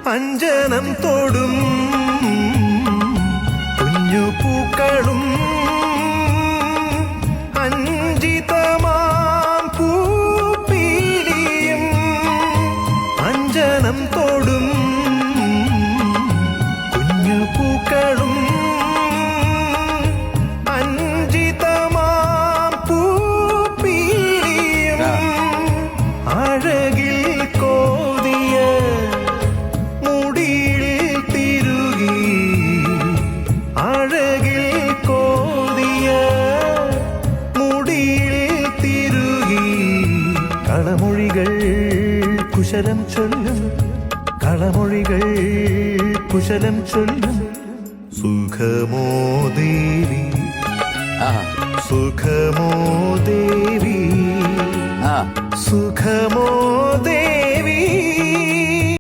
അഞ്ജനം തോടും കുഞ്ഞു പൂക്കളും അഞ്ജിതമാം പൂപ്പീലിയും അഞ്ജനം തോടും കുഞ്ഞു പൂക്കളും അഞ്ജിതമാം പൂപ്പീലിയും അഴകിൽ കോതിയ മുടിയിൽ തിരുകി അഴകിൽ കോതിയ മുടിയിൽ തിരുകി കളമൊഴികൾ കുശലം ചൊല്ലും കളമൊഴികൾ കുശലം ചൊല്ലും സുഖമോ ദേവി സുഖമോ ദേവി സുഖമോ ദേവി